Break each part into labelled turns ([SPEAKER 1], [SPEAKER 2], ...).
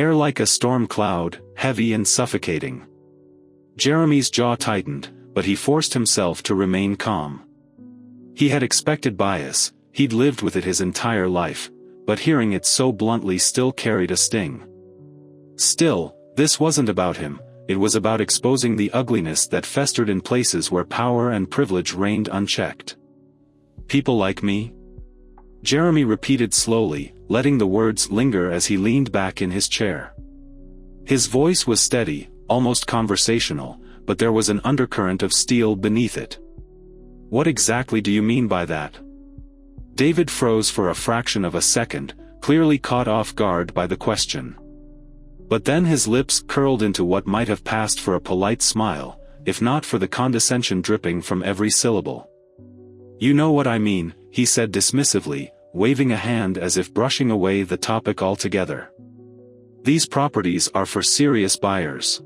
[SPEAKER 1] Air like a storm cloud, heavy and suffocating. Jeremy's jaw tightened, but he forced himself to remain calm. He had expected bias, he'd lived with it his entire life, but hearing it so bluntly still carried a sting. Still, this wasn't about him, it was about exposing the ugliness that festered in places where power and privilege reigned unchecked. People like me? Jeremy repeated slowly, letting the words linger as he leaned back in his chair. His voice was steady, almost conversational, but there was an undercurrent of steel beneath it. What exactly do you mean by that? David froze for a fraction of a second, clearly caught off guard by the question. But then his lips curled into what might have passed for a polite smile, if not for the condescension dripping from every syllable. You know what I mean, he said dismissively, waving a hand as if brushing away the topic altogether. These properties are for serious buyers.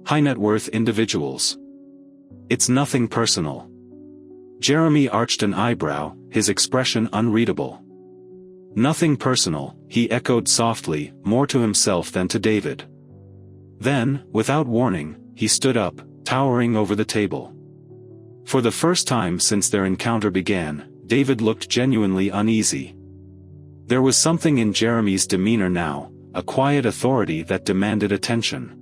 [SPEAKER 1] High-net-worth individuals. It's nothing personal. Jeremy arched an eyebrow, his expression unreadable. Nothing personal, he echoed softly, more to himself than to David. Then, without warning, he stood up, towering over the table. For the first time since their encounter began, David looked genuinely uneasy. There was something in Jeremy's demeanor now, a quiet authority that demanded attention.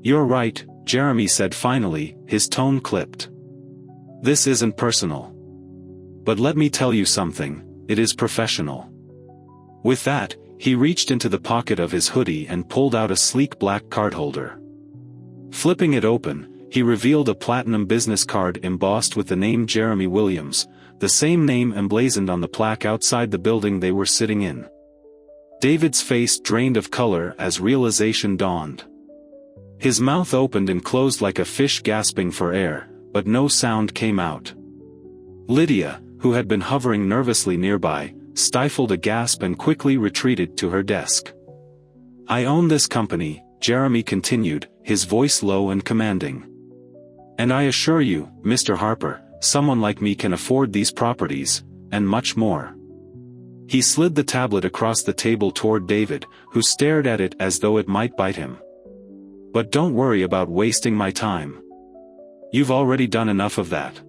[SPEAKER 1] You're right, Jeremy said finally, his tone clipped. This isn't personal. But let me tell you something, it is professional. With that, he reached into the pocket of his hoodie and pulled out a sleek black card holder. Flipping it open, he revealed a platinum business card embossed with the name Jeremy Williams, the same name emblazoned on the plaque outside the building they were sitting in. David's face drained of color as realization dawned. His mouth opened and closed like a fish gasping for air, but no sound came out. Lydia, who had been hovering nervously nearby, stifled a gasp and quickly retreated to her desk. I own this company, Jeremy continued, his voice low and commanding. And I assure you, Mr. Harper, someone like me can afford these properties, and much more. He slid the tablet across the table toward David, who stared at it as though it might bite him. But don't worry about wasting my time. You've already done enough of that.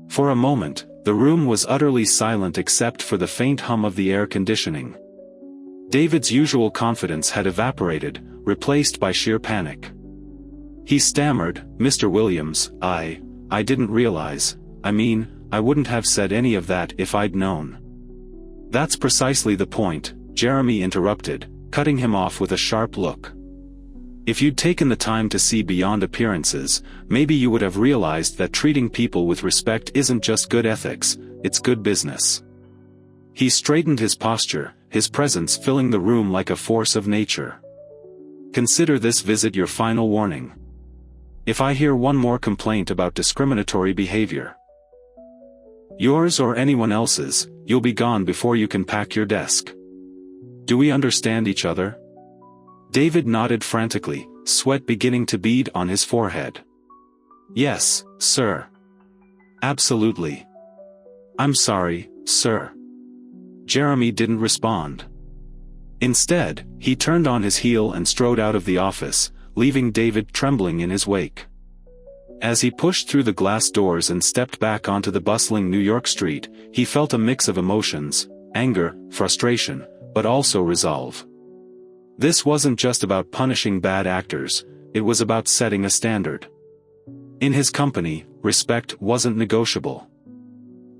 [SPEAKER 1] For a moment, the room was utterly silent except for the faint hum of the air conditioning. David's usual confidence had evaporated, replaced by sheer panic. He stammered, Mr. Williams, I didn't realize, I wouldn't have said any of that if I'd known. That's precisely the point, Jeremy interrupted, cutting him off with a sharp look. If you'd taken the time to see beyond appearances, maybe you would have realized that treating people with respect isn't just good ethics, it's good business. He straightened his posture, his presence filling the room like a force of nature. Consider this visit your final warning. If I hear one more complaint about discriminatory behavior, yours or anyone else's, you'll be gone before you can pack your desk. Do we understand each other? David nodded frantically, sweat beginning to bead on his forehead. Yes, sir. Absolutely. I'm sorry, sir. Jeremy didn't respond. Instead, he turned on his heel and strode out of the office, leaving David trembling in his wake. As he pushed through the glass doors and stepped back onto the bustling New York street, he felt a mix of emotions, anger, frustration, but also resolve. This wasn't just about punishing bad actors, it was about setting a standard. In his company, respect wasn't negotiable.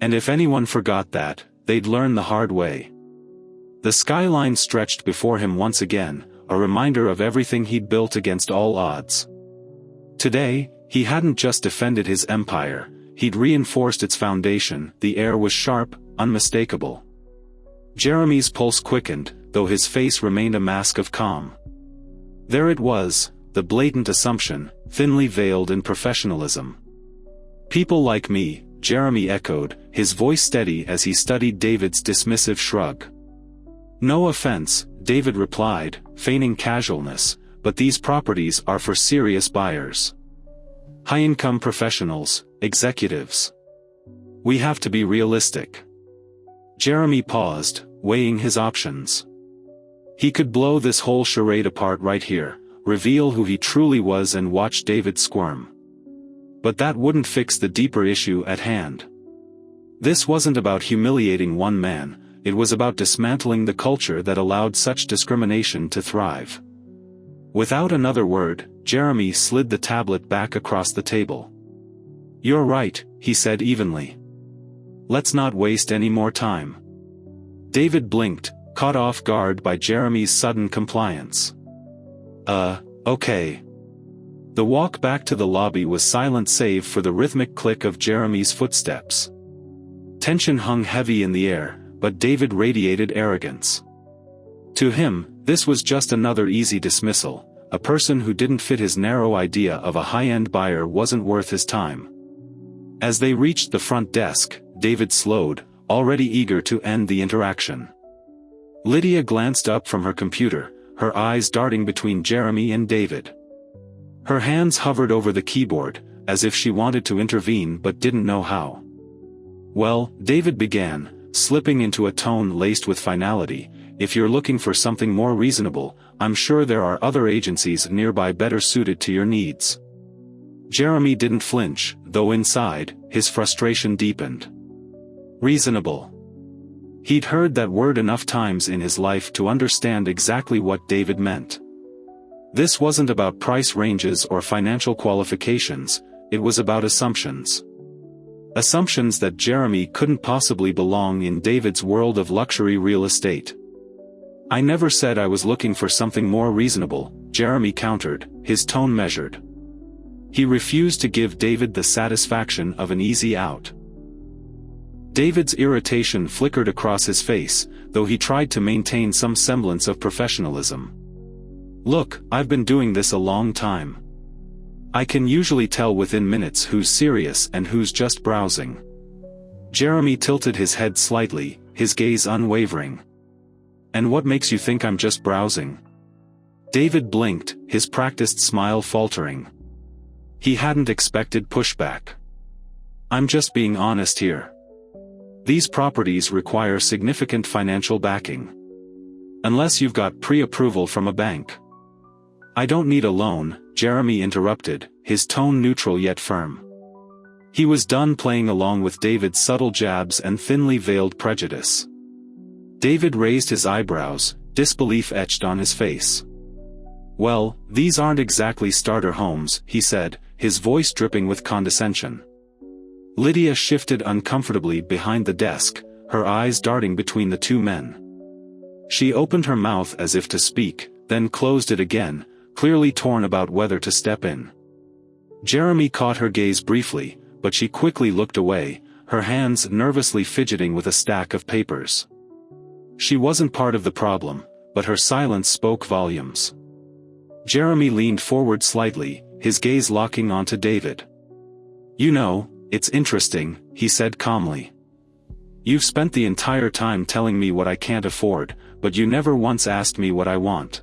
[SPEAKER 1] And if anyone forgot that, they'd learn the hard way. The skyline stretched before him once again, a reminder of everything he'd built against all odds. Today, he hadn't just defended his empire, he'd reinforced its foundation. The air was sharp, unmistakable. Jeremy's pulse quickened, though his face remained a mask of calm. There it was, the blatant assumption, thinly veiled in professionalism. People like me, Jeremy echoed, his voice steady as he studied David's dismissive shrug. No offense, David replied, feigning casualness, but these properties are for serious buyers. High-income professionals, executives. We have to be realistic. Jeremy paused, weighing his options. He could blow this whole charade apart right here, reveal who he truly was and watch David squirm. But that wouldn't fix the deeper issue at hand. This wasn't about humiliating one man, it was about dismantling the culture that allowed such discrimination to thrive. Without another word, Jeremy slid the tablet back across the table. "You're right," he said evenly. "Let's not waste any more time." David blinked, caught off guard by Jeremy's sudden compliance. Okay." The walk back to the lobby was silent save for the rhythmic click of Jeremy's footsteps. Tension hung heavy in the air, but David radiated arrogance. To him, this was just another easy dismissal. A person who didn't fit his narrow idea of a high-end buyer wasn't worth his time. As they reached the front desk, David slowed, already eager to end the interaction. Lydia glanced up from her computer, her eyes darting between Jeremy and David. Her hands hovered over the keyboard, as if she wanted to intervene but didn't know how. "Well," David began, slipping into a tone laced with finality, "if you're looking for something more reasonable, I'm sure there are other agencies nearby better suited to your needs." Jeremy didn't flinch, though inside, his frustration deepened. Reasonable. He'd heard that word enough times in his life to understand exactly what David meant. This wasn't about price ranges or financial qualifications, it was about assumptions. Assumptions that Jeremy couldn't possibly belong in David's world of luxury real estate. "I never said I was looking for something more reasonable," Jeremy countered, his tone measured. He refused to give David the satisfaction of an easy out. David's irritation flickered across his face, though he tried to maintain some semblance of professionalism. "Look, I've been doing this a long time. I can usually tell within minutes who's serious and who's just browsing." Jeremy tilted his head slightly, his gaze unwavering. "And what makes you think I'm just browsing?" David blinked, his practiced smile faltering. He hadn't expected pushback. "I'm just being honest here. These properties require significant financial backing. Unless you've got pre-approval from a bank." "I don't need a loan," Jeremy interrupted, his tone neutral yet firm. He was done playing along with David's subtle jabs and thinly veiled prejudice. David raised his eyebrows, disbelief etched on his face. "Well, these aren't exactly starter homes," he said, his voice dripping with condescension. Lydia shifted uncomfortably behind the desk, her eyes darting between the two men. She opened her mouth as if to speak, then closed it again, clearly torn about whether to step in. Jeremy caught her gaze briefly, but she quickly looked away, her hands nervously fidgeting with a stack of papers. She wasn't part of the problem, but her silence spoke volumes. Jeremy leaned forward slightly, his gaze locking onto David. "You know, it's interesting," he said calmly. "You've spent the entire time telling me what I can't afford, but you never once asked me what I want."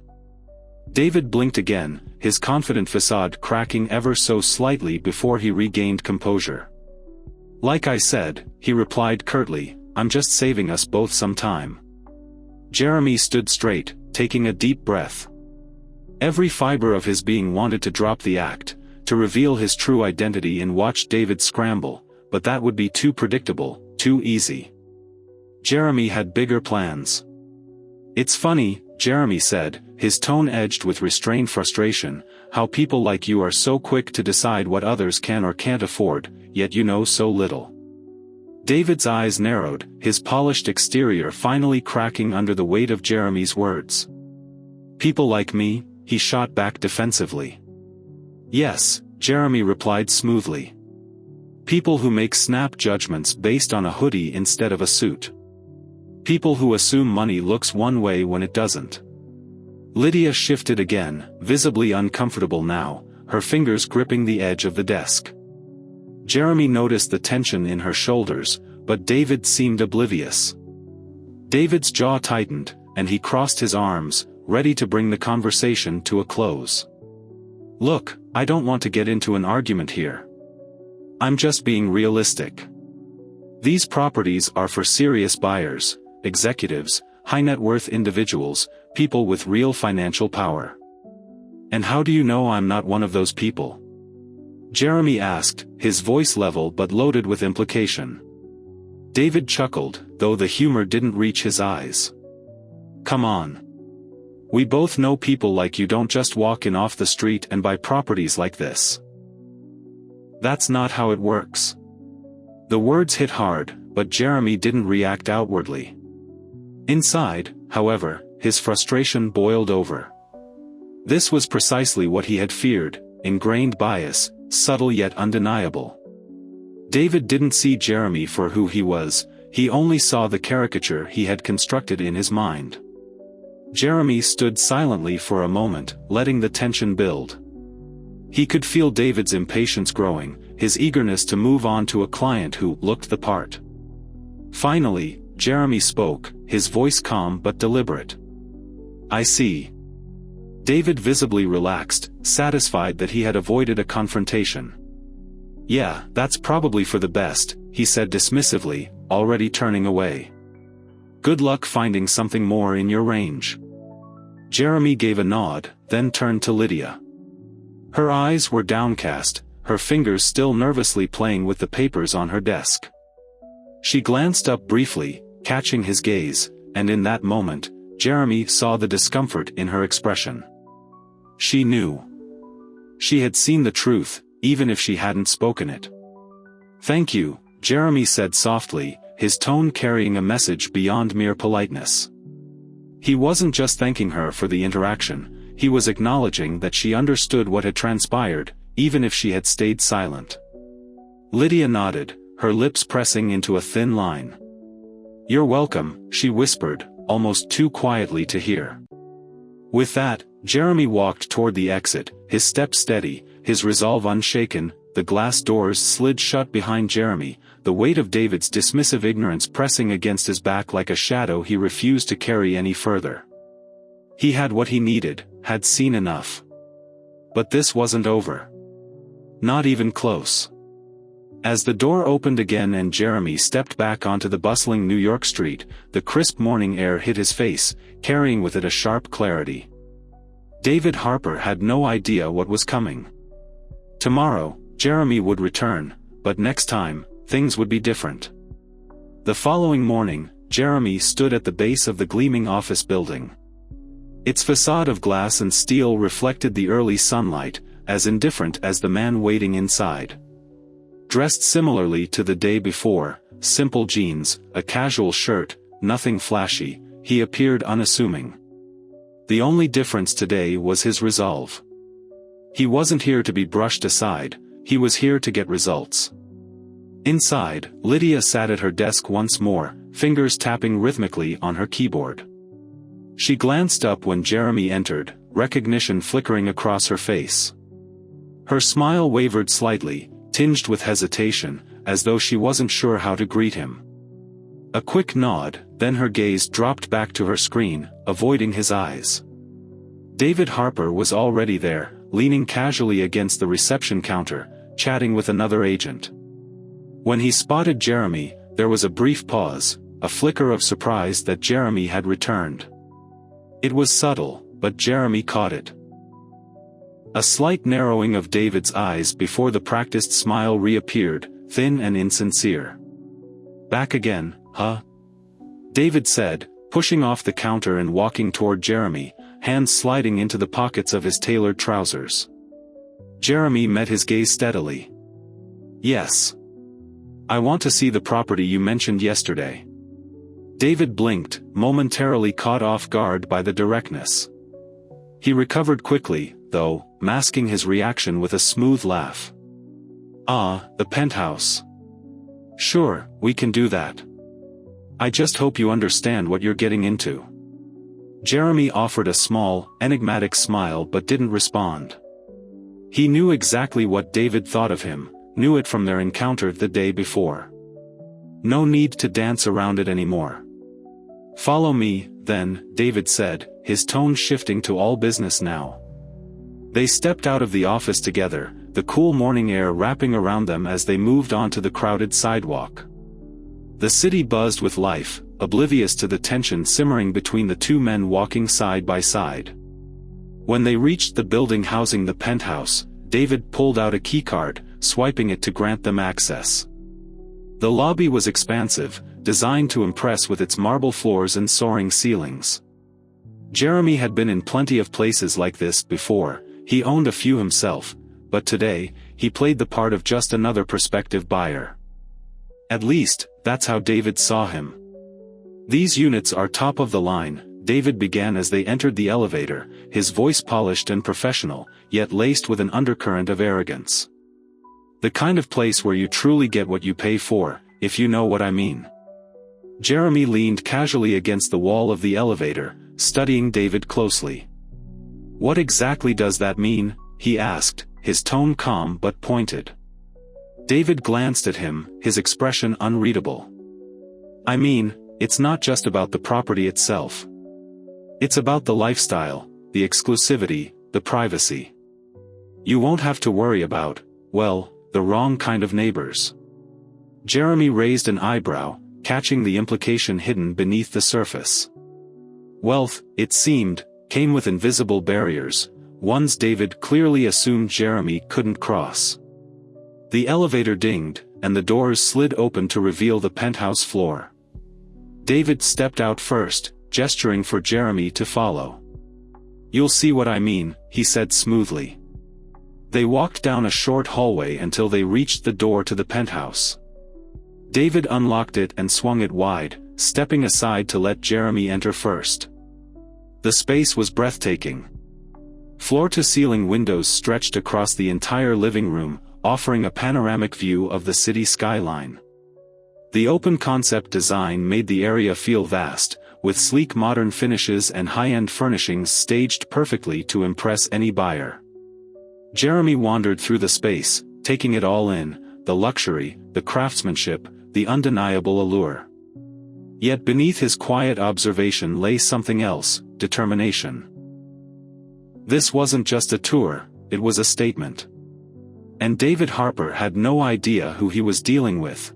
[SPEAKER 1] David blinked again, his confident facade cracking ever so slightly before he regained composure. "Like I said," he replied curtly, "I'm just saving us both some time." Jeremy stood straight, taking a deep breath. Every fiber of his being wanted to drop the act, to reveal his true identity and watch David scramble, but that would be too predictable, too easy. Jeremy had bigger plans. "It's funny," Jeremy said, his tone edged with restrained frustration, "how people like you are so quick to decide what others can or can't afford, yet you know so little." David's eyes narrowed, his polished exterior finally cracking under the weight of Jeremy's words. "People like me?" he shot back defensively. "Yes," Jeremy replied smoothly. "People who make snap judgments based on a hoodie instead of a suit. People who assume money looks one way when it doesn't." Lydia shifted again, visibly uncomfortable now, her fingers gripping the edge of the desk. Jeremy noticed the tension in her shoulders, but David seemed oblivious. David's jaw tightened, and he crossed his arms, ready to bring the conversation to a close. "Look, I don't want to get into an argument here. I'm just being realistic. These properties are for serious buyers, executives, high-net-worth individuals, people with real financial power. And how do you know I'm not one of those people? Jeremy asked, his voice level but loaded with implication. David chuckled, though the humor didn't reach his eyes. Come on. We both know people like you don't just walk in off the street and buy properties like this. That's not how it works. The words hit hard, but Jeremy didn't react outwardly. Inside, however, his frustration boiled over. This was precisely what he had feared, ingrained bias, subtle yet undeniable. David didn't see Jeremy for who he was, he only saw the caricature he had constructed in his mind. Jeremy stood silently for a moment, letting the tension build. He could feel David's impatience growing, his eagerness to move on to a client who looked the part. Finally, Jeremy spoke, his voice calm but deliberate. I see. David visibly relaxed, satisfied that he had avoided a confrontation. Yeah, that's probably for the best, he said dismissively, already turning away. Good luck finding something more in your range. Jeremy gave a nod, then turned to Lydia. Her eyes were downcast, her fingers still nervously playing with the papers on her desk. She glanced up briefly, catching his gaze, and in that moment, Jeremy saw the discomfort in her expression. She knew. She had seen the truth, even if she hadn't spoken it. Thank you, Jeremy said softly, his tone carrying a message beyond mere politeness. He wasn't just thanking her for the interaction, he was acknowledging that she understood what had transpired, even if she had stayed silent. Lydia nodded, her lips pressing into a thin line. You're welcome, she whispered, almost too quietly to hear. With that, Jeremy walked toward the exit, his step steady, his resolve unshaken. The glass doors slid shut behind Jeremy, the weight of David's dismissive ignorance pressing against his back like a shadow he refused to carry any further. He had what he needed, had seen enough. But this wasn't over. Not even close. As the door opened again and Jeremy stepped back onto the bustling New York street, the crisp morning air hit his face, carrying with it a sharp clarity. David Harper had no idea what was coming. Tomorrow, Jeremy would return, but next time, things would be different. The following morning, Jeremy stood at the base of the gleaming office building. Its facade of glass and steel reflected the early sunlight, as indifferent as the man waiting inside. Dressed similarly to the day before, simple jeans, a casual shirt, nothing flashy, he appeared unassuming. The only difference today was his resolve. He wasn't here to be brushed aside, he was here to get results. Inside, Lydia sat at her desk once more, fingers tapping rhythmically on her keyboard. She glanced up when Jeremy entered, recognition flickering across her face. Her smile wavered slightly, tinged with hesitation, as though she wasn't sure how to greet him. A quick nod, then her gaze dropped back to her screen, avoiding his eyes. David Harper was already there, leaning casually against the reception counter, chatting with another agent. When he spotted Jeremy, there was a brief pause, a flicker of surprise that Jeremy had returned. It was subtle, but Jeremy caught it. A slight narrowing of David's eyes before the practiced smile reappeared, thin and insincere. Back again, huh? David said, pushing off the counter and walking toward Jeremy, hands sliding into the pockets of his tailored trousers. Jeremy met his gaze steadily. Yes. I want to see the property you mentioned yesterday. David blinked, momentarily caught off guard by the directness. He recovered quickly, though, masking his reaction with a smooth laugh. Ah, the penthouse. Sure, we can do that. I just hope you understand what you're getting into. Jeremy offered a small, enigmatic smile but didn't respond. He knew exactly what David thought of him, knew it from their encounter the day before. No need to dance around it anymore. Follow me, then, David said, his tone shifting to all business now. They stepped out of the office together, the cool morning air wrapping around them as they moved onto the crowded sidewalk. The city buzzed with life, oblivious to the tension simmering between the two men walking side by side. When they reached the building housing the penthouse, David pulled out a keycard, swiping it to grant them access. The lobby was expansive, designed to impress with its marble floors and soaring ceilings. Jeremy had been in plenty of places like this before, he owned a few himself, but today, he played the part of just another prospective buyer. At least, that's how David saw him. These units are top of the line, David began as they entered the elevator, his voice polished and professional, yet laced with an undercurrent of arrogance. The kind of place where you truly get what you pay for, if you know what I mean. Jeremy leaned casually against the wall of the elevator, studying David closely. "What exactly does that mean?" he asked, his tone calm but pointed. David glanced at him, his expression unreadable. "I mean, it's not just about the property itself. It's about the lifestyle, the exclusivity, the privacy. You won't have to worry about, well, the wrong kind of neighbors." Jeremy raised an eyebrow, catching the implication hidden beneath the surface. Wealth, it seemed, came with invisible barriers, ones David clearly assumed Jeremy couldn't cross. The elevator dinged, and the doors slid open to reveal the penthouse floor. David stepped out first, gesturing for Jeremy to follow. "You'll see what I mean," he said smoothly. They walked down a short hallway until they reached the door to the penthouse. David unlocked it and swung it wide, stepping aside to let Jeremy enter first. The space was breathtaking. Floor-to-ceiling windows stretched across the entire living room, offering a panoramic view of the city skyline. The open-concept design made the area feel vast, with sleek modern finishes and high-end furnishings staged perfectly to impress any buyer. Jeremy wandered through the space, taking it all in, the luxury, the craftsmanship, the undeniable allure. Yet beneath his quiet observation lay something else, determination. This wasn't just a tour, it was a statement. And David Harper had no idea who he was dealing with.